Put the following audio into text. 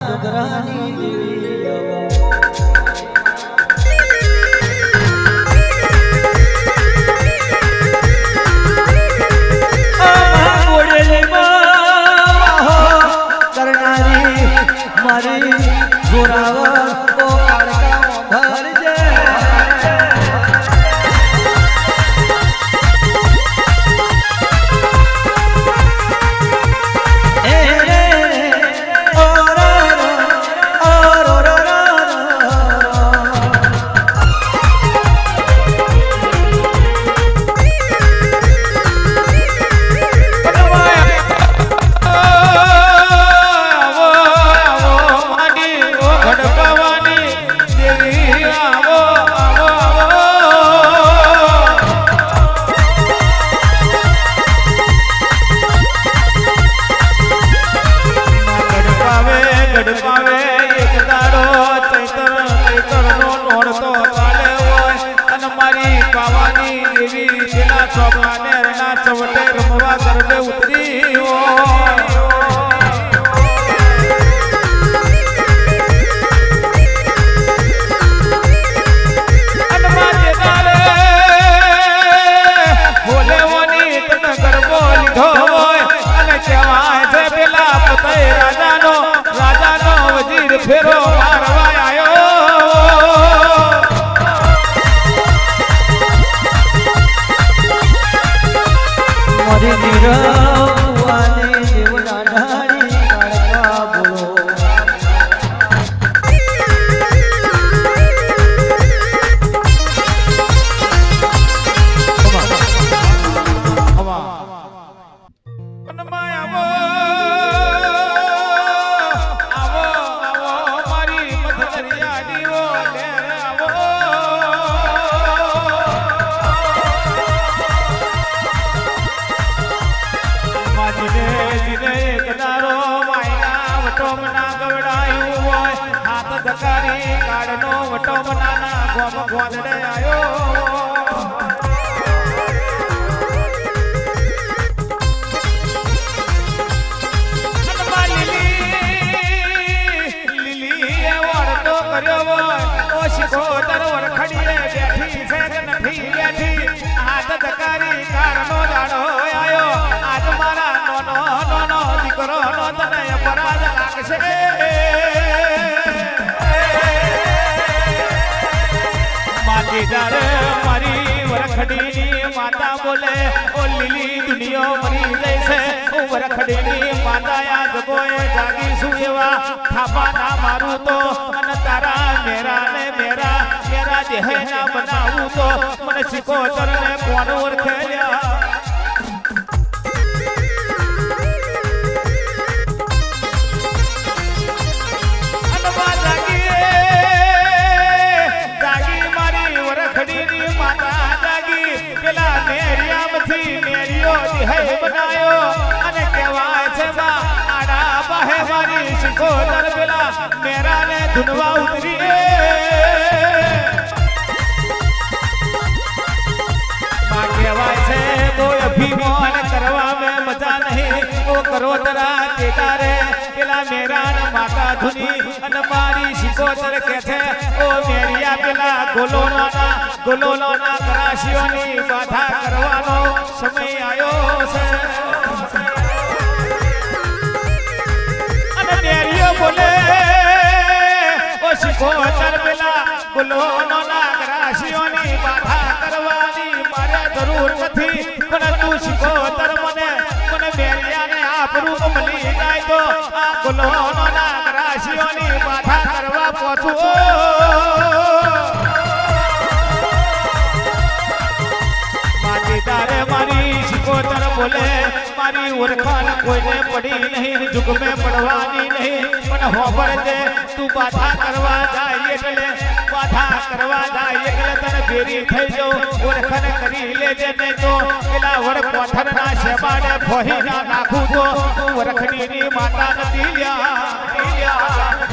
ડુગરાની દેવી કરનારી મારી જોરાવર તો કાળકા ભરજે चवटे रमवा गरबे उतरी राजा वजीर फेरो मारवा आयो निरवाने देवना ढाड़ी काळका बोलो धकारी काढनो वटो बनाना गोम गोदडे आयो लिली ए वरतो कर्यो ओ शिखो तर वरखडीए बैठी से नठी बैठी हाथ धकारी काढनो जाडो आयो आज मारा नोनो नोनो दीकरो नो तने अपराध लागशे मारी वरखड़ी माता बोले ओ लिली दुनिया मरी जैसे ओ वरखड़ी माता याद गोए जागी सुएवा थापा ना मारू तो मन तारा मेरा ने मेरा मेरा देह ना बनाऊ तो मन सिको चरने कोन और खेलिया बनायो अने केवाय छे बा आड़ा बाहे मारी शिको दर बेला मेरा ने धुनवा उतरी मां केवाय छे तो अभिमान करवा में मजा नहीं ओ करो तरा केदारे पेला मेरा न माता धुनी अन मारी शिको दर के छे ओ मेरिया पेला गोलो ना कराशियोनी बाधा करवानो समय आयो से अने मेरियो बोले ओ शिको दर बेला गोलो ना कराशियोनी बाधा करवानी मारे जरूर नथी पण तू शिको दर मने मेरिया ने आप रूप मली जाय तो आ गोलो ना कराशियोनी बाधा करवा पहुंचो तारे मारी शिकोतर बोले मारी ओरखान कोईने पड़ी नहीं जुग में पड़वानी नहीं पण होबर दे तू बाधा करवा जाय એટલે बाधा करवा जाय એટલે તને બેરી થઈ જો ઓરખાન કરી લેજે ને તો પેલા વડ કોઠરના શેબાડે ફોહી ના નાખું તો તું વરખડીની માતા નથી લ્યા